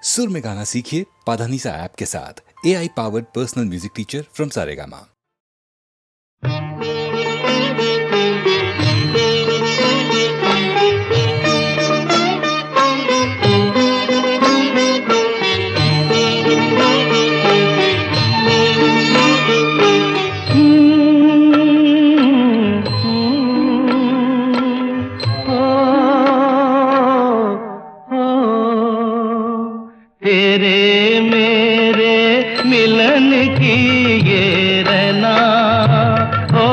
सुर में गाना सीखिए पाधानीसा ऐप के साथ। AI powered personal music teacher from Saregama. तेरे मेरे मिलन की ये रहना, ओ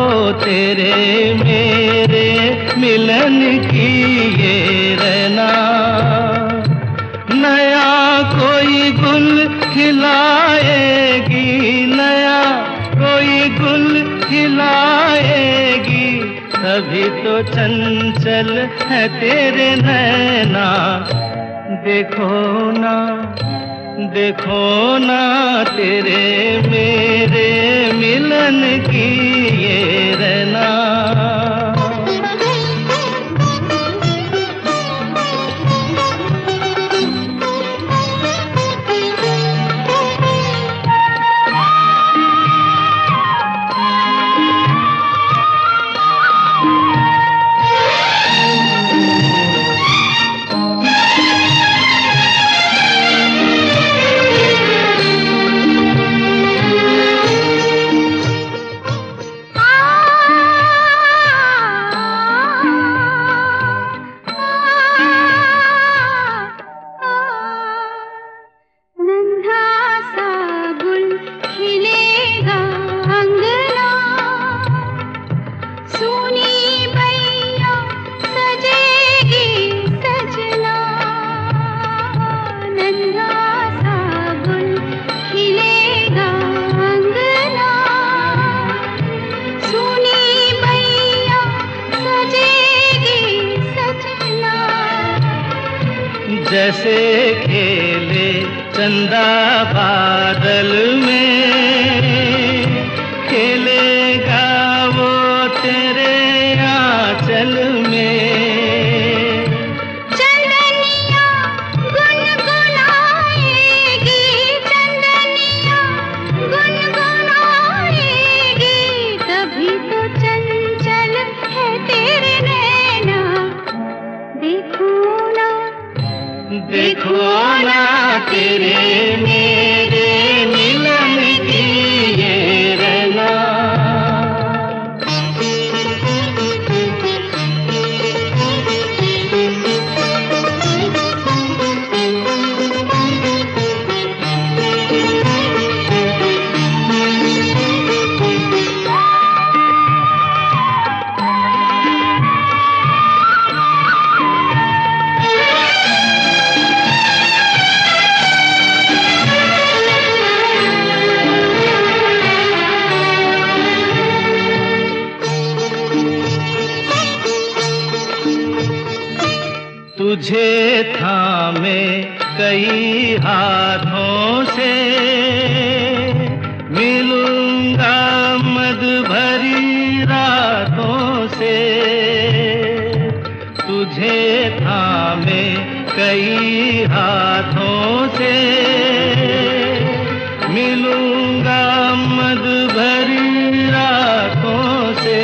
तेरे मेरे मिलन की ये रहना। नया कोई गुल खिलाएगी, नया कोई गुल खिलाएगी, तभी तो चंचल है तेरे नैना। देखो ना, देखो ना तेरे मेरे मिलन की ये रहना। जैसे खेले चंदा बादल में, खेलेगा वो तेरे आंचल में। चंदनिया गुनगुनाएगी, चंदनिया गुनगुनाएगी, तभी तो चंचल है तेरे नैना। देखो ना, देखो ना तेरे मेरे मिलन की ये रहना। तुझे थामे कई हाथों से, मिलूंगा मद भरी रातों से। तुझे थामे कई हाथों से, मिलूंगा मद भरी रातों से।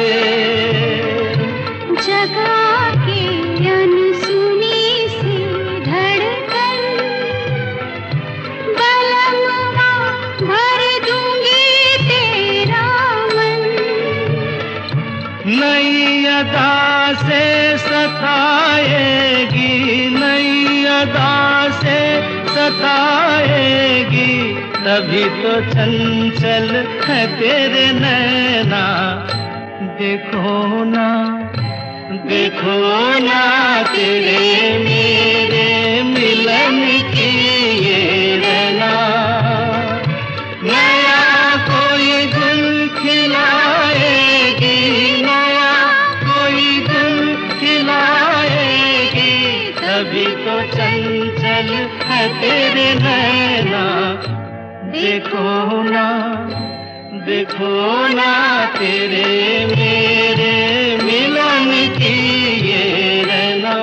जगा के अनसुनी सी धड़कन, बलमवा भर दूंगी तेरा मन। नई अदा से सताएगी, नई अदा से सताएगी, तभी तो चंचल है तेरे नैना। देखो ना, देखो ना तेरे मेरे मिलन की ये रहना। नया कोई गुल खिलाएगी, नया कोई गुल खिलाएगी, तभी तो चंचल है तेरे नैना। देखो ना, देखो ना तेरे मेरे मिलन की ये रहना।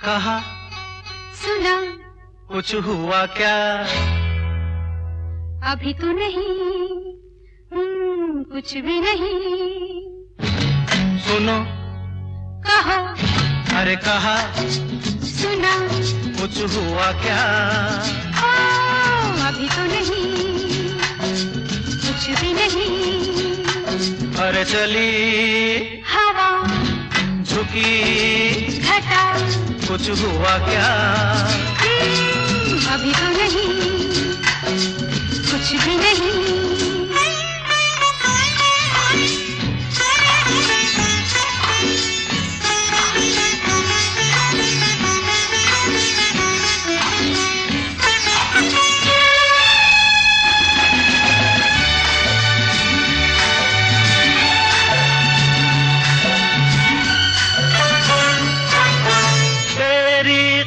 कहा सुना कुछ हुआ क्या? अभी तो नहीं, कुछ भी नहीं। सुनो कहो अरे कहा सुना कुछ हुआ क्या? ओ, अभी तो नहीं, कुछ भी नहीं। अरे चली हवा झुकी घटा कुछ हुआ क्या? अभी तो नहीं, कुछ भी नहीं।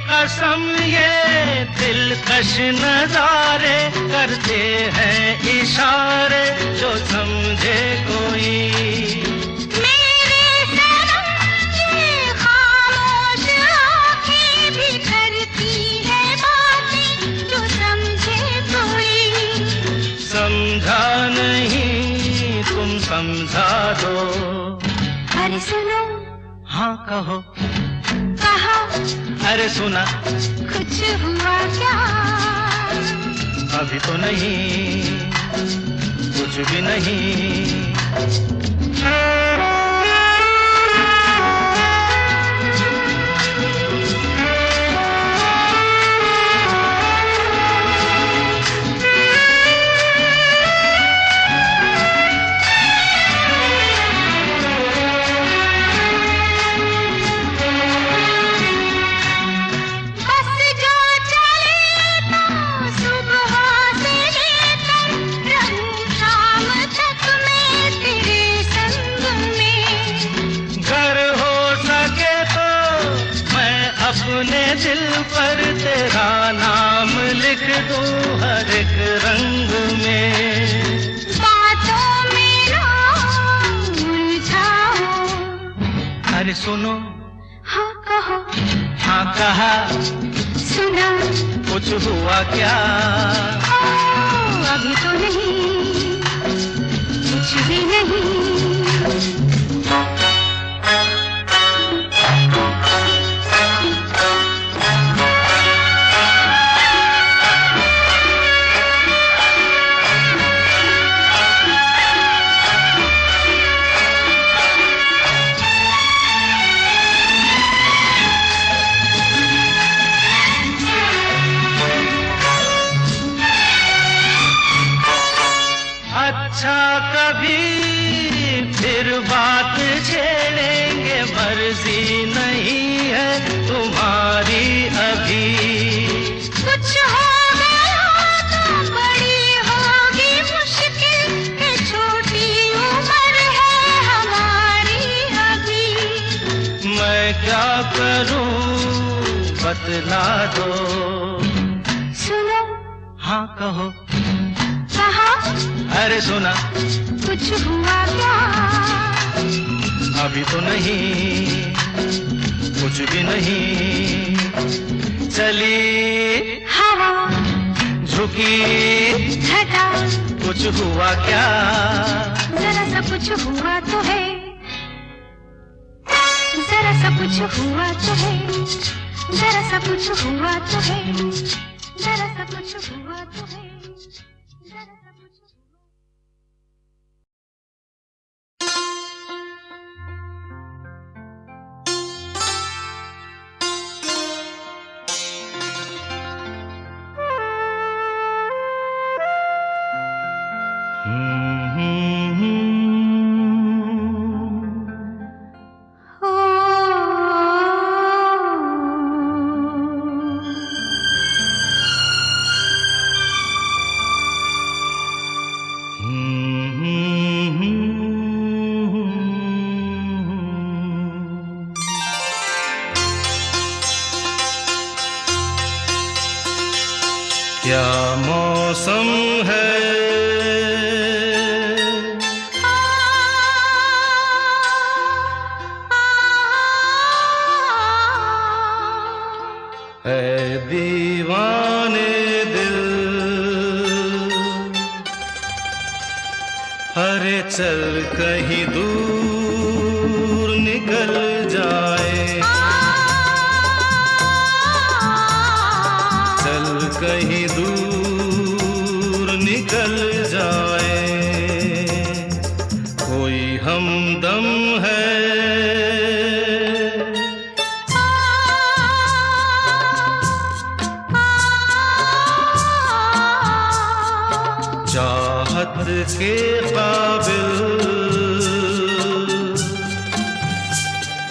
कसम ये दिलकश नजारे करते हैं इशारे जो समझे कोई। मेरे सनम ये खामोश आँखें भी करती है बातें जो समझे कोई। समझा नहीं तुम समझा दो। अरे सुनो हाँ कहो कहा अरे सुना कुछ हुआ क्या? अभी तो नहीं कुछ भी नहीं। अपने दिल पर तेरा नाम लिख दूं हर एक रंग में। बातों में ना उलझाओ। अरे सुनो हाँ कहो हाँ कहा सुना कुछ हुआ क्या? ओ, अभी तो नहीं, कुछ भी नहीं। अच्छा कभी फिर बात छेड़ेंगे मर्जी नहीं है तुम्हारी अभी। कुछ हो गया तो बड़ी होगी मुश्किल है छोटी उम्र है हमारी अभी। मैं क्या करूं बतला दो। सुनो हाँ कहो कहा अरे सुना कुछ हुआ क्या? अभी तो नहीं कुछ भी नहीं। चली हवा झुकी घटा कुछ हुआ क्या? जरा सा कुछ हुआ तो है, जरा सा कुछ हुआ तो है, जरा सा कुछ हुआ तो है, जरा सा कुछ हुआ तो है, जरा सा कुछ। क्या मौसम है दीवाने दिल, अरे चल कहीं दूर निकल जाए, चल कहीं दूर निकल जाए, कोई हमदम है चाहत के काबिल,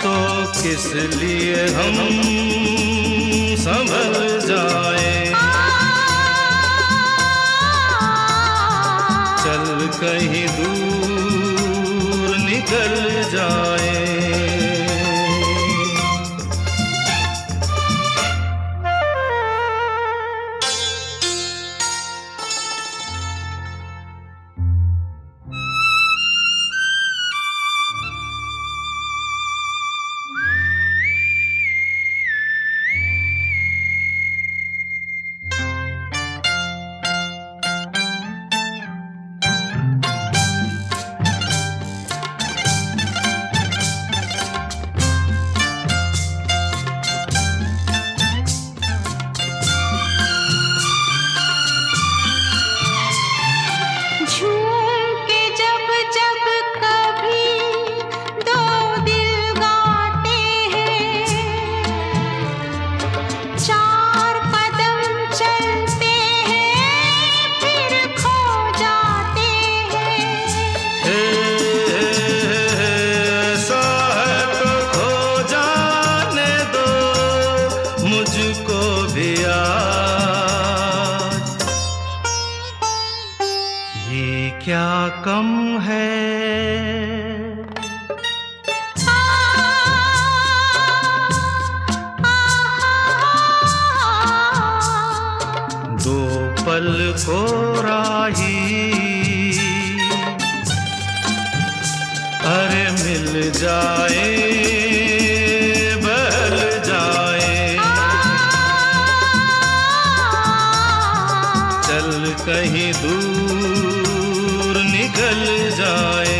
तो किस लिए हम संभल जाए, चल कहीं दूर निकल जाए। मुझको भी आज ये क्या कम है, दो पल को राही अरे मिल जाए बहल जाए, चल कहीं दूर निकल जाए।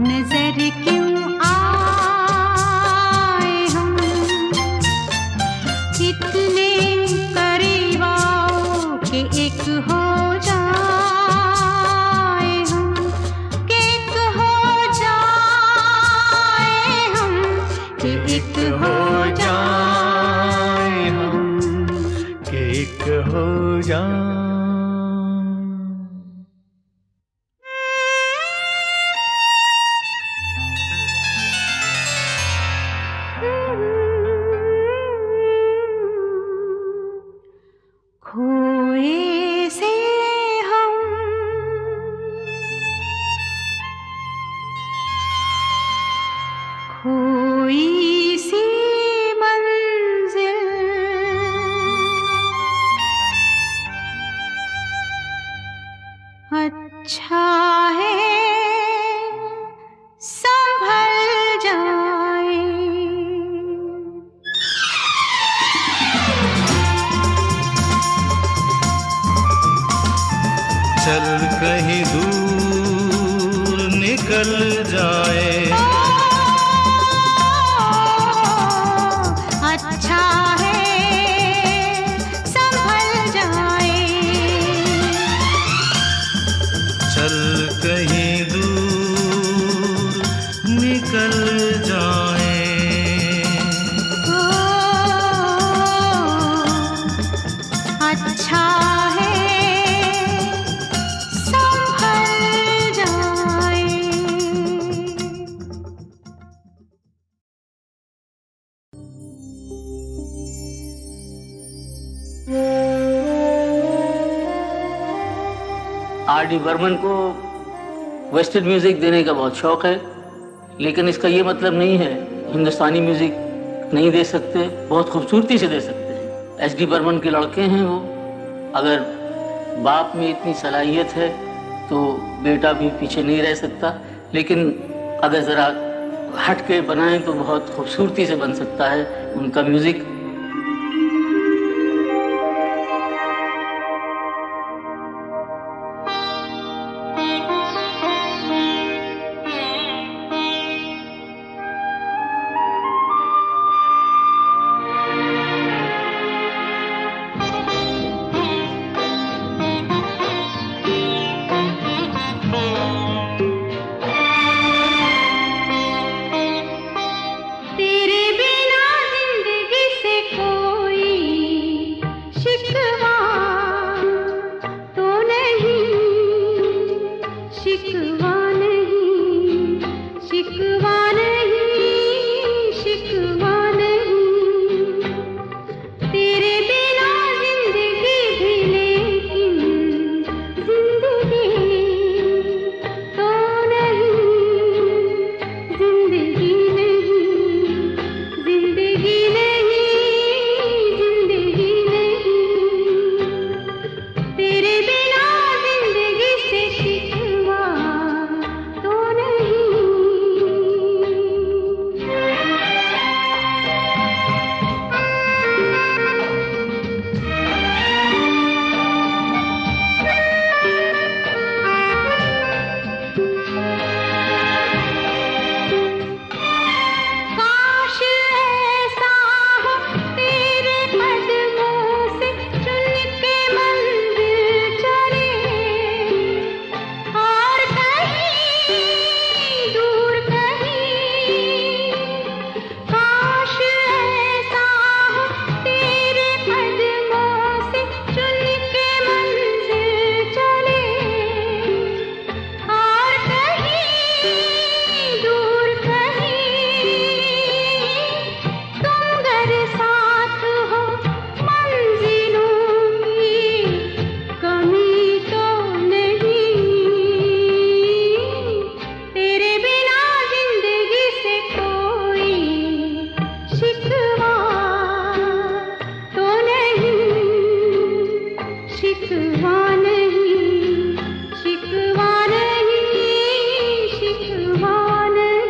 नजर क्यों आए हम इतने करीब आओ कि एक हो जाए हम, कि एक हो जाए हम, कि एक हो जाए हम, कि एक हो जाए। खोए से हम खोई सी मंजिल, अच्छा है संभल जाए। चल कहीं दूर निकल जाए। अच्छा है संभल जाए। चल कहीं दूर निकल जाए। अच्छा है संभल जाए। आर डी बर्मन को वेस्टर्न म्यूजिक देने का बहुत शौक है, लेकिन इसका ये मतलब नहीं है हिंदुस्तानी म्यूजिक नहीं दे सकते, बहुत खूबसूरती से दे सकते हैं। एस डी बर्मन के लड़के हैं वो। अगर बाप में इतनी सलाहियत है तो बेटा भी पीछे नहीं रह सकता, लेकिन अगर ज़रा हट के बनाएं तो बहुत खूबसूरती से बन सकता है उनका म्यूज़िक। तेरे बिना जिंदगी से कोई शिकवा तो नहीं, शिकवा नहीं, शिकवा नहीं, शिकवा नहीं। तेरे बिना जिंदगी भी लेकिन जिंदगी तो नहीं, जिंदगी नहीं, जिंदगी नहीं, जिंदगी नहीं। तेरे बिना जिंदगी से शिकवा तो नहीं। काश ऐसा हो तेरे कदमों से चुन के मंदिर चले, और कहीं दूर कहीं। काश ऐसा हो तेरे कदमों से चुन के मंदिर चले, और कहीं दूर कहीं। तुम अगर साथ हो मंजिलों की कमी तो नहीं। तेरे बिना जिंदगी से कोई शिकवा तो नहीं, शिकवा नहीं, शिकवा नहीं, शिकवा नहीं।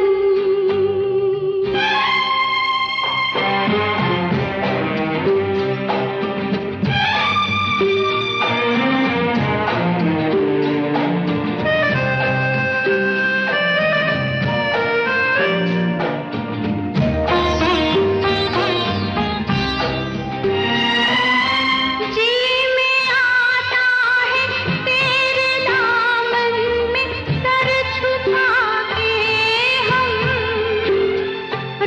जी में आता है तेरे दामन में सर छुपा के हम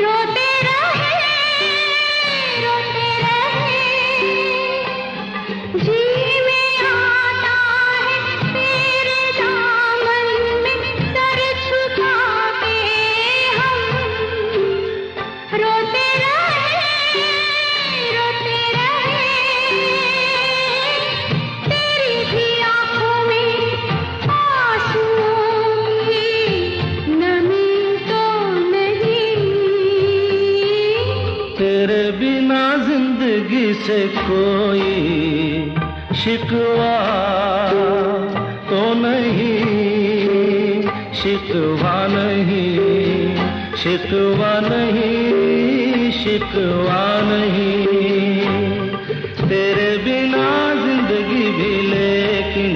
रोते रहे, रोते रहे। जी में आता है तेरे दामन में सर छुपा के हम रोते रहे, रोते रहे। तेरी भी आँखों में आंसुओं की नमी तो नहीं। तेरे बिना जिंदगी से कोई शिकवा तो नहीं, शिकवा नहीं, शिकवा नहीं, शिकवा नहीं। तेरे बिना जिंदगी भी लेकिन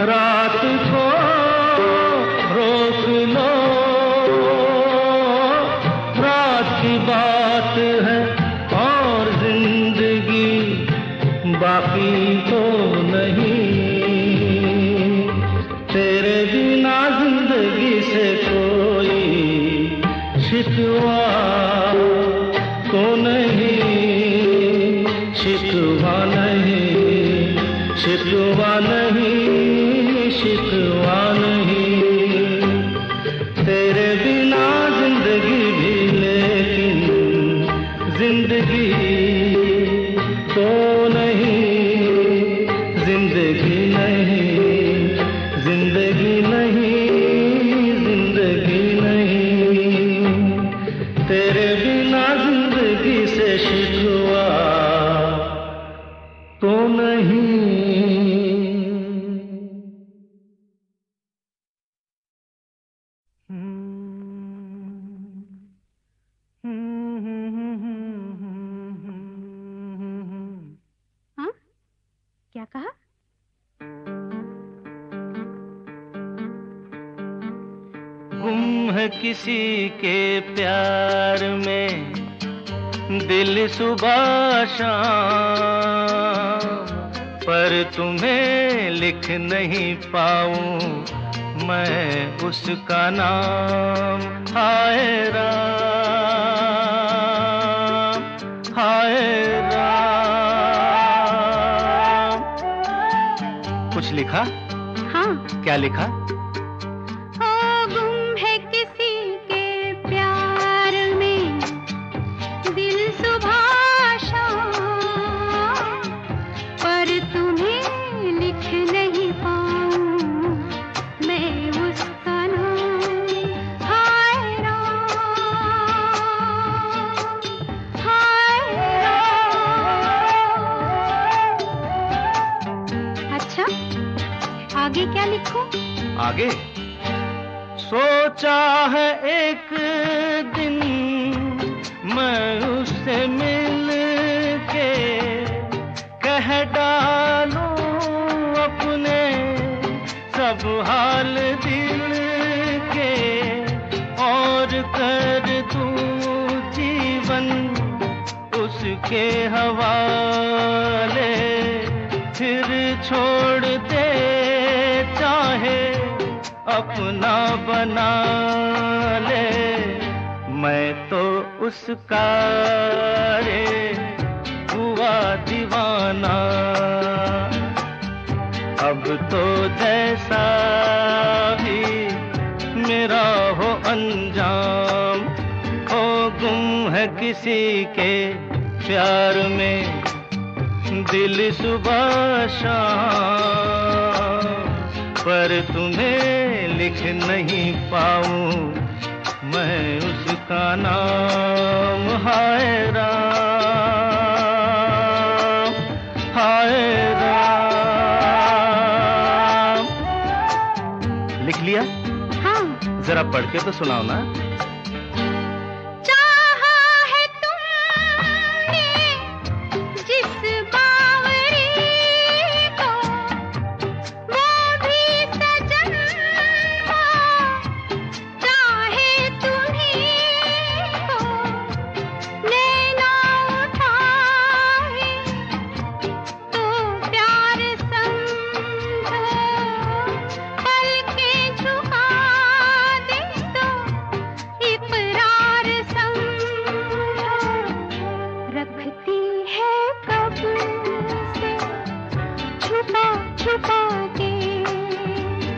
रात को रोक लो, रात की बात है और जिंदगी बाकी तो नहीं। तेरे बिना जिंदगी से कोई शिकवा तो नहीं, शिकवा नहीं, शिकवा नहीं, शिकवा नहीं। तेरे बिना जिंदगी भी लेकिन जिंदगी तो नहीं, जिंदगी नहीं, जिंदगी नहीं, जिंदगी नहीं। तेरे बिना जिंदगी से शिकवा तो नहीं। हाँ? क्या कहा? गुम है किसी के प्यार में दिल सुबह शाम, पर तुम्हें लिख नहीं पाऊं मैं उसका नाम। हाय राम, हाय राम। कुछ लिखा? हाँ। क्या लिखा? गुम है किसी के प्यार में दिल सुबह शाम, पर तुम्हें लिख नहीं पाऊं मैं उसका नाम। हाय राम, हाय राम। अच्छा, आगे क्या लिखूं? आगे सोचा है एक दिन मैं उससे मिल के कह डालूं अपने सब हाल दिल के, और कर दूं जीवन उसके हवाले। फिर छोड़ दे चाहे अपना बना ले, मैं तो उसका रे हुआ दीवाना। अब तो जैसा भी मेरा हो अंजाम, हो गुम है किसी के प्यार में दिल सुबह शाम, पर तुम्हें लिख नहीं पाऊं मैं उसका नाम। हाय राम, हाय राम। लिख लिया? हाँ। जरा पढ़ के तो सुनाओ ना।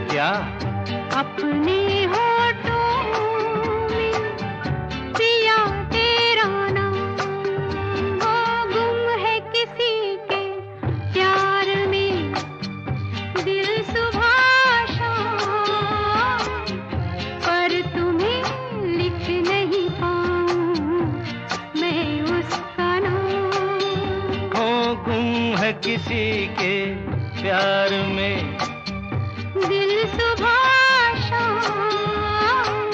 क्या? अपने होठों में पिया तेरा नाम, वो गुम है किसी के प्यार में दिल सुबह शाम, पर तुम्हें लिख नहीं पाऊं मैं उसका नाम। वो गुम है किसी के प्यार में दिल सुबह शाम,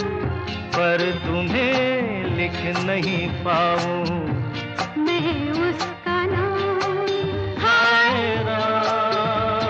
पर तुम्हें लिख नहीं पाऊं मैं उसका नाम। हाय राम,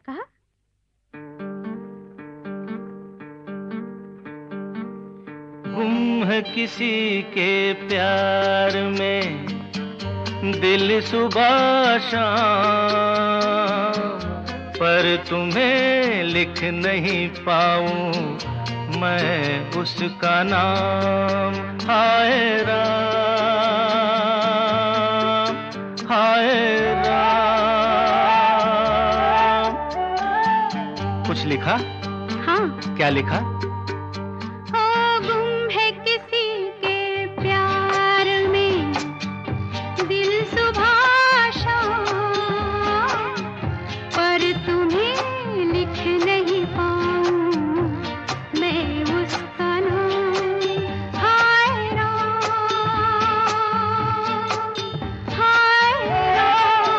कहा? गुम है किसी के प्यार में दिल सुबह शाम, पर तुम्हें लिख नहीं पाऊं मैं उसका नाम। हाय राम, हाय राम। कुछ लिखा? हाँ। क्या लिखा? गुम है किसी के प्यार में दिल सुबह शाम, पर तुम्हें लिख नहीं पाऊं मैं उसका नाम। हाय राम, हाय राम।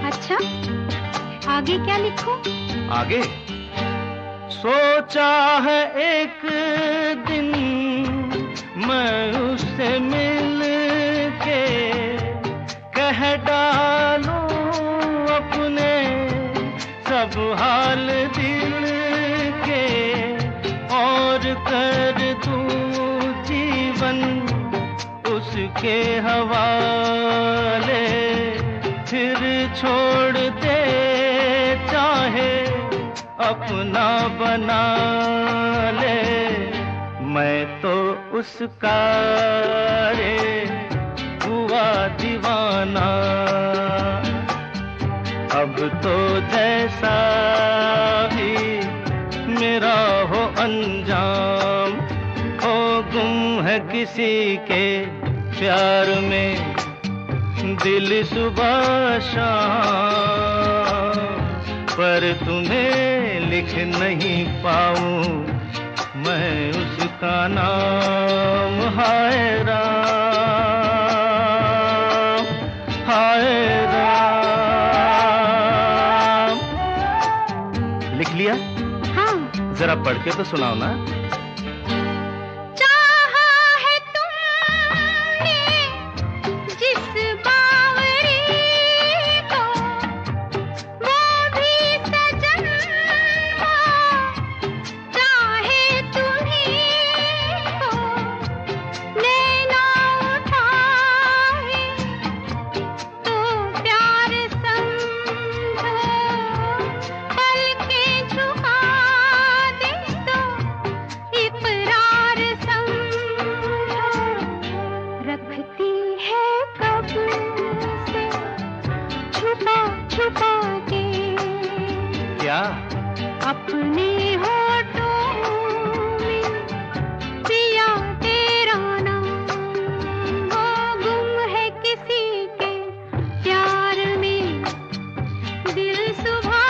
अच्छा, आगे क्या लिखूं? आगे सोचा है एक दिन मैं उससे मिल के कह डालूं अपने सब हाल दिल के, और कर दूं जीवन उसके हवाले, फिर छोड़ दे चाहे अपना बना ले। मैं तो उसका रे हुआ दीवाना, अब तो जैसा भी मेरा हो अंजाम। हो गुम है किसी के प्यार में दिल सुबह शाम, पर तुम्हें लिख नहीं पाऊं मैं उसका नाम। हाय राम, हाय राम। लिख लिया? हाँ। जरा पढ़ के तो सुनाओ ना। क्या? अपने होठों में पिया तेरा नाम। वो गुम है किसी के प्यार में दिल सुबह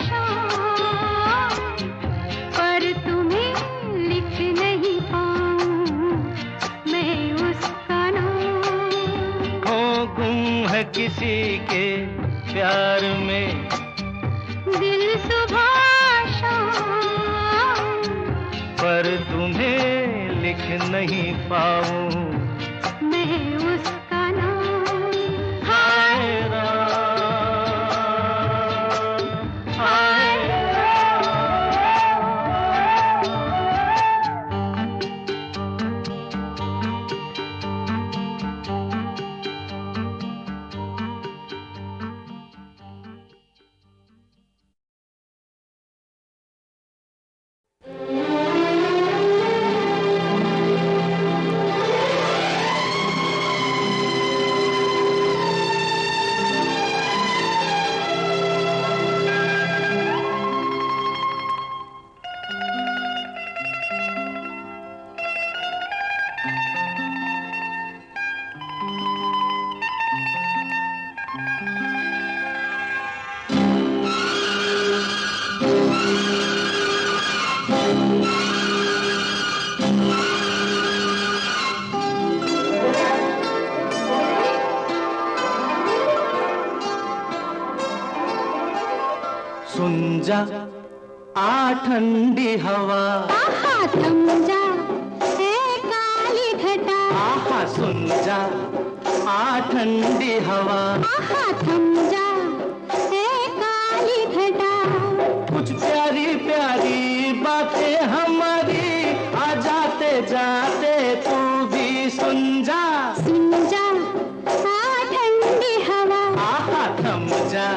शाम, पर तुम्हें लिख नहीं पाऊं मैं उसका नाम। हो गुम है किसी के प्यार में दिल सुबह शाम, पर तुम्हें लिख नहीं पाऊं मैं उसका नाम। हाय राम, हाय सुन जा आ ठंडी हवा, आहा थम जा है काली घटा, आहा सुन जा आ ठंडी हवा, आहा थम जा ए काली घटा। कुछ प्यारी प्यारी बातें हमारी, आ जाते जाते तू भी सुन जा। सुन जा आ ठंडी हवा, आहा थम जा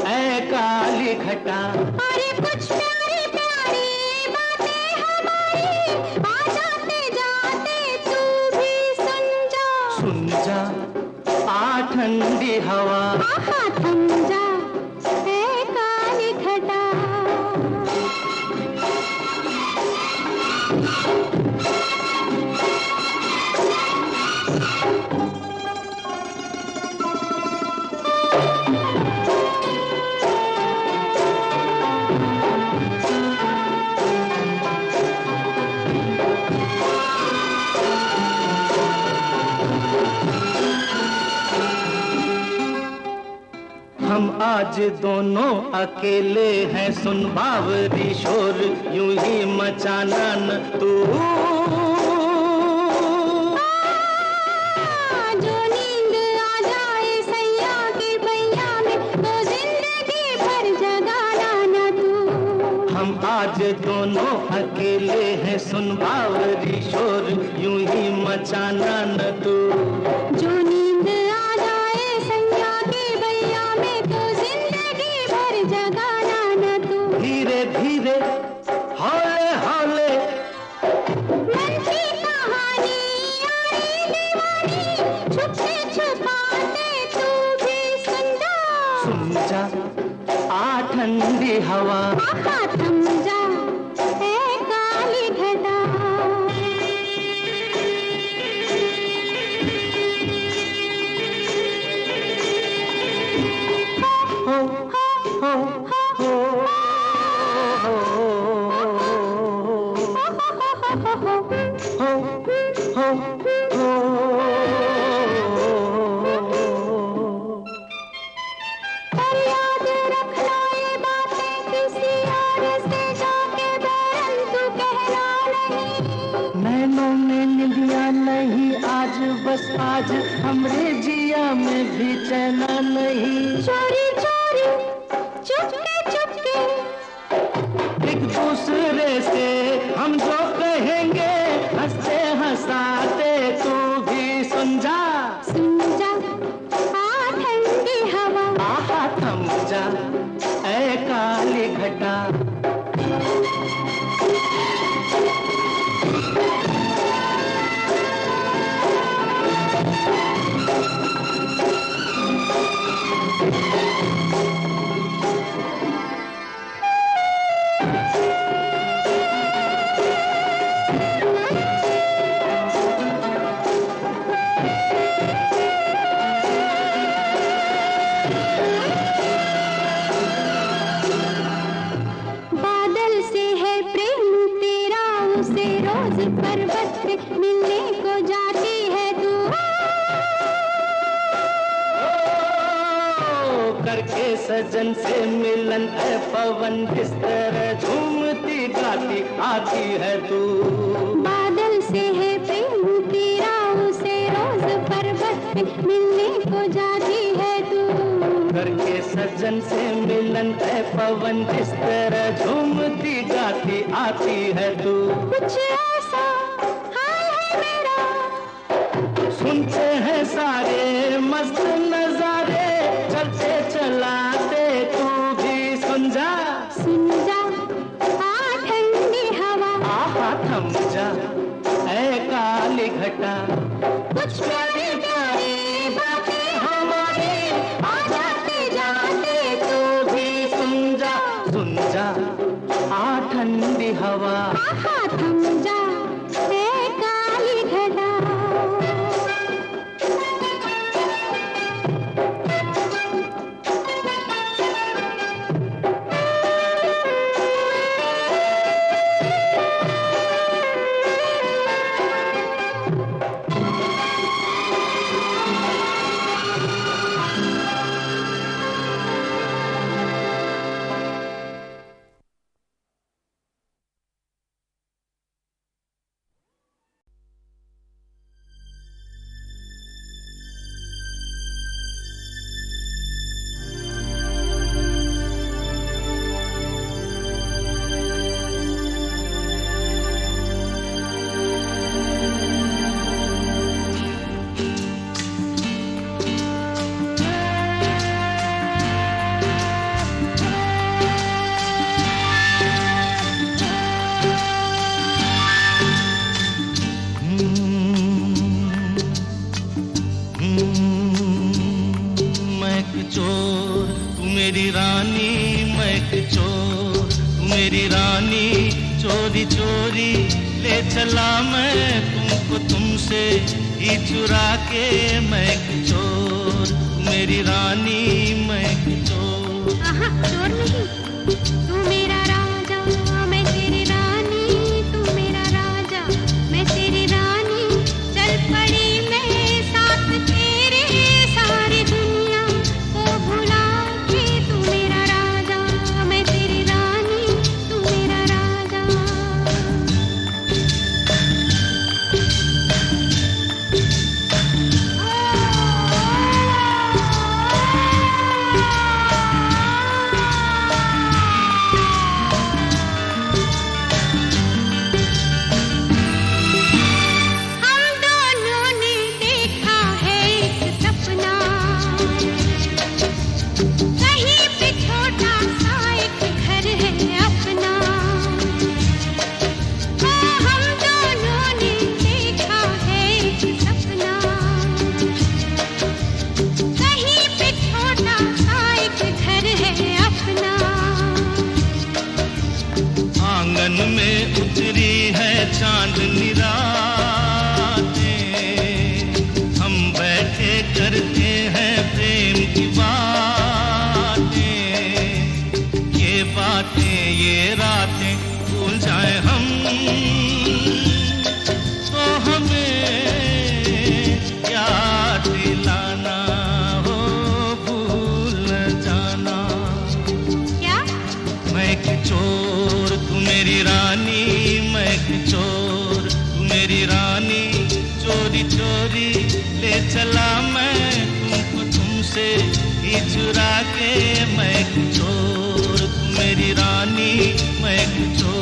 ऐ काली घटा। अरे कुछ प्यारी प्यारी बातें हमारी, आ जाते जाते तू भी सुन जा। सुन जा आ ठंडी हवा, आहा थम जा ए काली घटा। हम आज दोनों अकेले हैं, सुन बावरी शोर यूं ही मचाना न तू। जो नींद आ जाए सैया के बैया में, तो जिंदगी भर जगाना न तू। हम आज दोनों अकेले हैं, सुन बावरी शोर यूं ही मचाना न तू। जो नींद आ जाए सैया के बैया में, तो जिंदगी भर जगाना न तू। धीरे धीरे हौले हौले मन की कहानी यारी दीवानी, छुपते छुपाते तू भी सुन जा। सुन जा आ ठंडी हवा, आहा थम जा ए काली घटा। हो हो हो पर याद रखना ये बातें किसी और से जाके बरन तू कहना नहीं। नैनों में निंदिया नहीं आज, बस आज हमरे जिया में भी चैना नहीं। चोरी चोरी चुपके चुपके, एक दूसरे से हम जो कहेंगे, हंसते हंसाते तू भी सुन जा। सुन जा आ ठंडी हवा, आहा थम जा ऐ काली घटा। बादल से है प्रेम तेरा, उसे रोज पर्वत पे मिलने को जाती है तू। करके सजन से मिलन है पवन, किस तरह झूमती गाती आती है तू। बादल से है प्रेम तेरा, उसे रोज पर्वत पे मिलने को जाती है तू। करके सजन से मिलन है पवन, किस तरह झूमती गाती आती है तू। कुछ ऐसा हाल है मेरा, सुनते हैं सारे मस्त नजारे, चलते चलाते तू भी सुन जा। सुन जा आ ठंडी हवा, आहा थम जा ऐ काली घटा। कुछ प्यारी प्यारी बातें हमारी, आ जाते जाते तू भी सुन जा। सुन जा आ ठंडी हवा, आहा थम जा ए काली घटा। चोर, तू मेरी रानी मैं एक चोर, तू मेरी रानी चोरी चोरी ले चला मैं तुमको तुमसे ही चुरा के, मैं एक चोर, तू मेरी रानी मैं एक चोर। चोर नहीं, तू मेरा राजा मैं तेरी रानी, तू मेरा राजा मैं तेरी रानी, चल पड़ी मैं साथ तेरे सारी दुनिया को भुला के, तू मेरा राजा मैं तेरी रानी, तू मेरा राजा। आंगन में उतरी है चांदनी रातें, हम बैठे करते हैं प्रेम की बातें, ये बातें ये रातें भूल जाए हम तो हमें याद दिलाना हो, भूल न जाना। क्या? मैं एक चोर, तू मेरी रानी मैं एक चोर, तू मेरी रानी चोरी चोरी ले चला मैं तुमको तुमसे ही चुरा के, मैं एक चोर, तू मेरी रानी मैं एक चोर।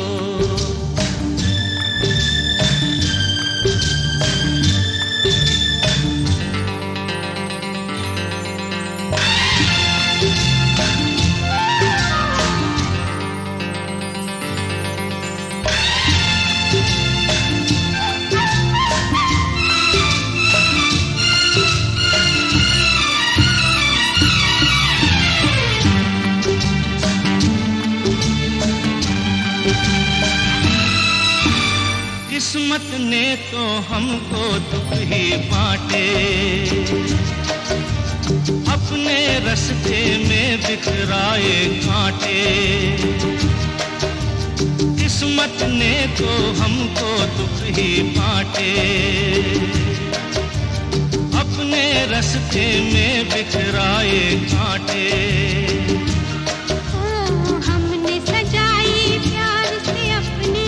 किस्मत ने तो हमको दुख ही बांटे, अपने रास्ते में बिखराए कांटे, किस्मत ने तो हमको दुख ही बांटे, अपने रास्ते में बिखराए कांटे। हमने सजाई प्यार से अपनी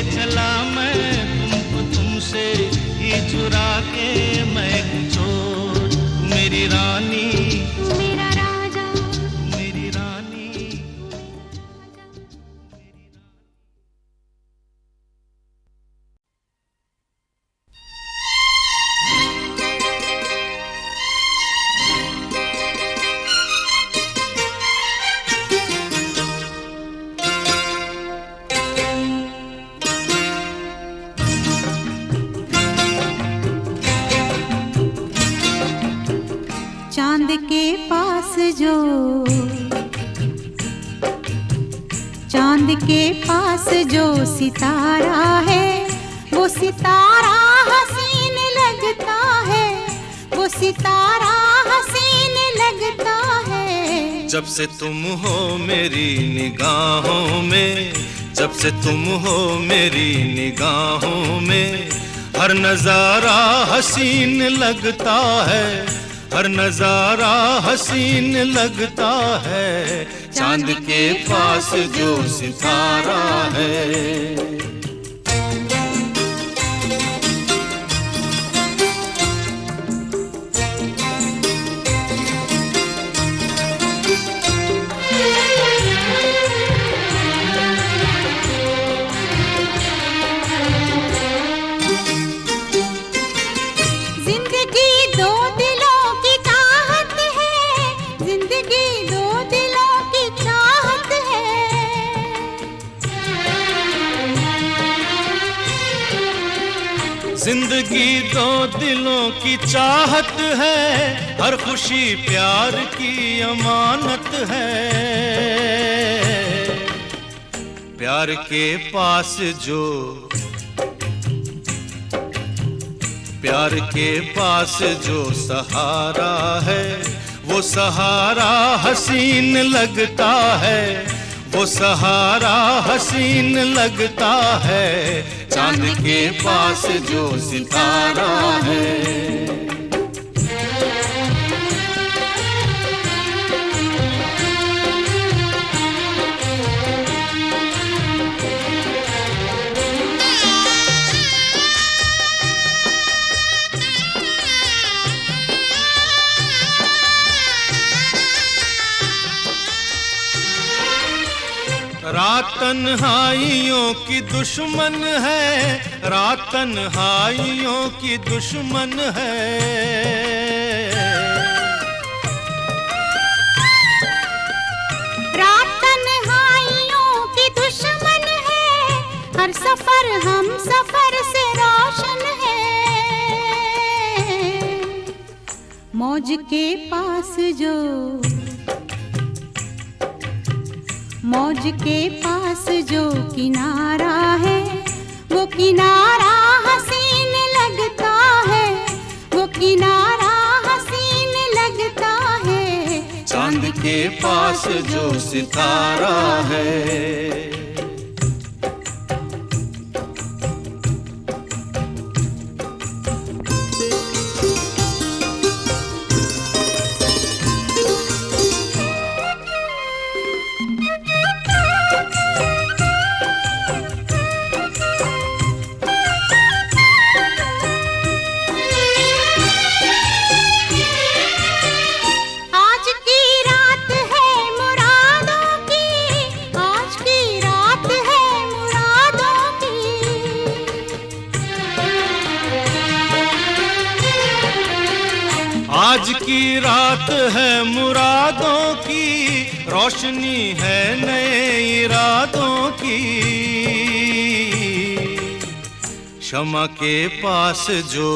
चला मैं तुमको तुमसे ही चुरा के, मैं चोर मेरी रानी मेरा राजा मेरी रानी। चांद के पास जो, चांद के पास जो सितारा है, वो सितारा हसीन लगता है, वो सितारा हसीन लगता है। जब से तुम हो मेरी निगाहों में, जब से तुम हो मेरी निगाहों में, हर नजारा हसीन लगता है, हर नजारा हसीन लगता है। चांद के पास जो सितारा है। जिंदगी दो दिलों की चाहत है, हर खुशी प्यार की अमानत है। प्यार के पास जो, प्यार के पास जो सहारा है, वो सहारा हसीन लगता है, वो सहारा हसीन लगता है। चांद के पास जो सितारा है। रात तन्हाइयों की दुश्मन है, रात तन्हाइयों की दुश्मन है। रात तन्हाइयों की दुश्मन है, हर सफर हम सफर से रोशन है। मौज के पास जो, मौज के पास जो किनारा है, वो किनारा हसीन लगता है, वो किनारा हसीन लगता है। चांद के पास जो सितारा है। आज की रात है मुरादों की, रोशनी है नए इरादों की। शमा के पास जो,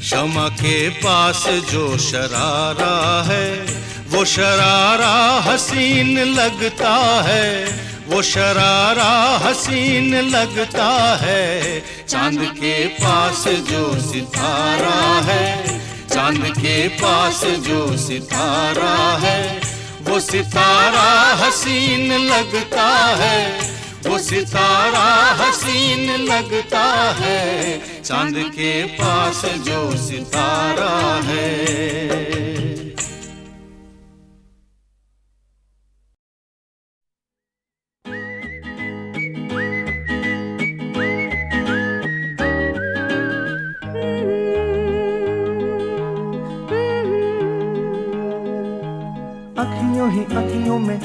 शमा के पास जो शरारा है, वो शरारा हसीन लगता है, वो शरारा हसीन लगता है। चांद के पास जो सितारा है, चांद के पास जो सितारा है, वो सितारा हसीन लगता है, वो सितारा हसीन लगता है। चांद के पास जो सितारा है। अखियों ही अखियों में,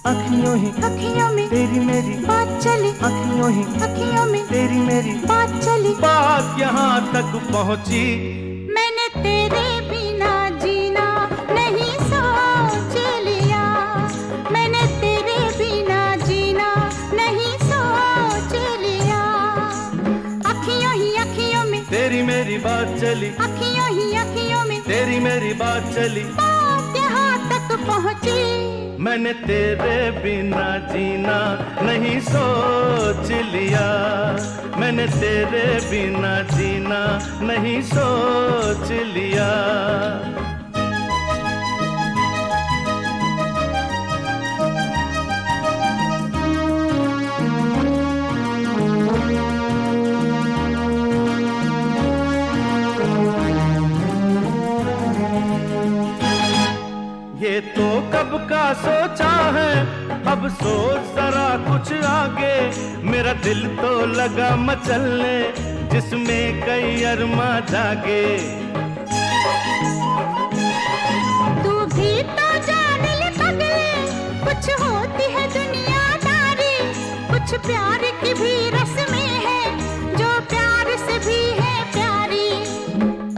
अखियों ही अखियों में तेरी मेरी बात चली, अखियों ही अखियों में तेरी मेरी बात चली। बात यहाँ तक पहुँची, मैंने तेरे बिना जीना नहीं सोच लिया, मैंने तेरे बिना जीना नहीं सोच लिया। अखियों ही अखियों में तेरी मेरी बात चली, अखियों ही अखियों में तेरी मेरी बात चली। बात यहाँ तक पहुँची, मैंने तेरे बिना जीना नहीं सोच लिया, मैंने तेरे बिना जीना नहीं सोच लिया। अब सोच जरा कुछ आगे, मेरा दिल तो लगा मचलने जिसमें कई अरमा जागे। तू भी तो जान ले पगले, कुछ होती है दुनियादारी, कुछ प्यार की भी रस्में हैं जो प्यार से भी है प्यारी।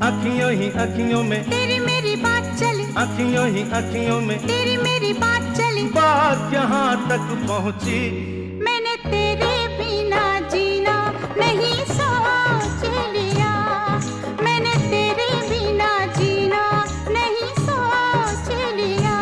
अखियों ही अखियों में तेरी मेरी बात चली, अखियों ही अखियों में तेरी मेरी बात चली, बात यहाँ तक पहुँची। मैंने तेरे बिना जीना नहीं सोच लिया, मैंने तेरे बिना जीना नहीं सोच लिया।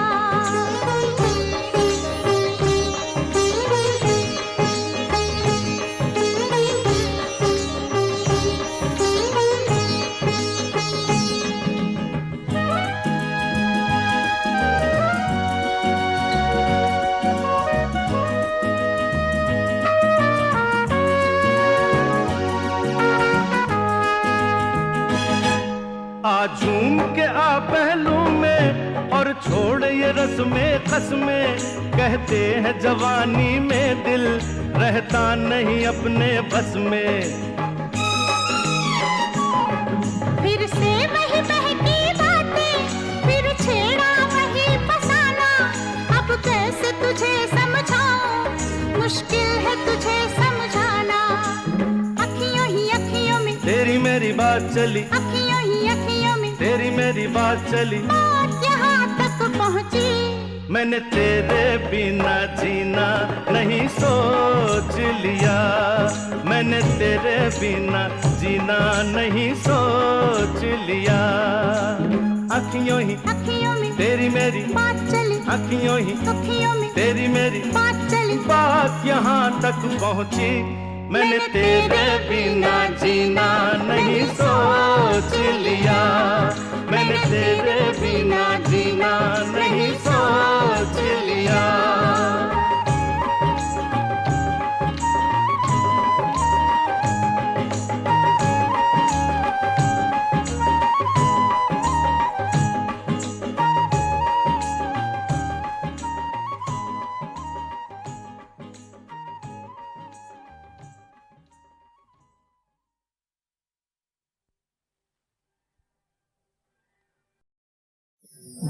झूम के आ पहलू में और छोड़ ये रस्में कसमें, कहते हैं जवानी में दिल रहता नहीं अपने बस में। फिर से वही बहकी बातें, फिर छेड़ा वही फसाना, अब कैसे तुझे समझाऊं, मुश्किल है तुझे समझाना। अखियों ही अखियों में तेरी मेरी बात चली, अखियों ही अखियों में तेरी मेरी बात चली, बात यहाँ तक पहुँची। मैंने तेरे बिना जीना नहीं सोच लिया, मैंने तेरे बिना जीना नहीं सोच लिया। अखियों ही अखियों में तेरी मेरी बात चली, अखियों ही अखियों में तेरी मेरी बात चली, बात यहाँ तक पहुँची। मैंने तेरे बिना जीना नहीं सोच लिया, मैंने तेरे बिना जीना नहीं सोच लिया।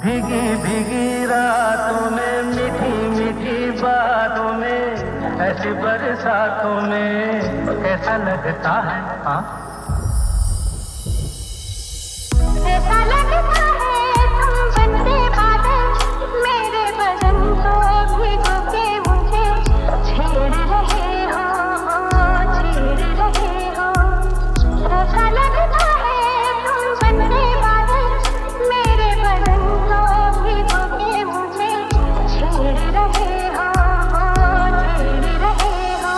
भीगी भीगी रातों में, मीठी मीठी बातों में, ऐसी बरसातों में कैसा लगता है। हाँ ऐसा लगता है तुम बनते बादल, मेरे बदन को भिगो के मुझे छेड़ रहे हो, छेड़ रहे हो। ऐसा लगता है तुम बनते बादल, मेरे बदन को भिगो के मुझे छेड़ रहे हो, छेड़ रहे हो।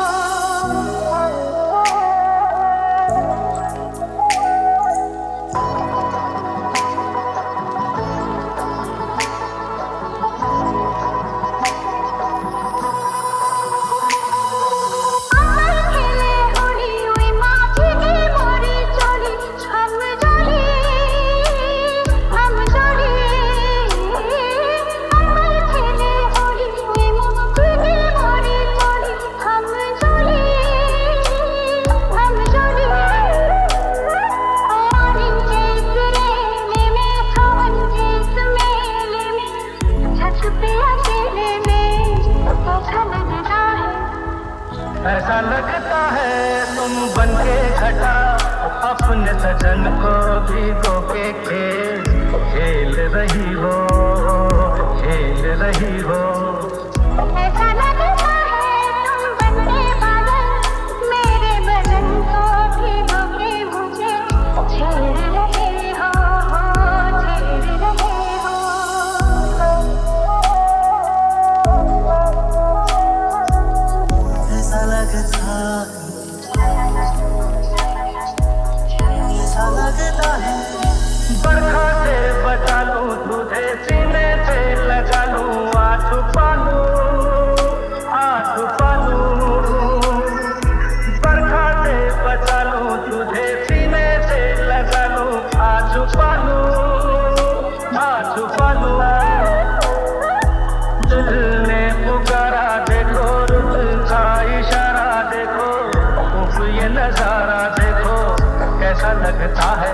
ऐसा लगता है तुम बनके घटा, अपने सजन को भिगो के खेल रही हो, खेल रही हो। ऐसा लगता है तुम बनते बादल, मेरे बदन को भिगो के मुझे छेड़ रहे हो, छेड़ रहे हो। ऐसा लगता है बरखा से बचा लूं तुझे, सीने से लगा लूं, आंसू लगता है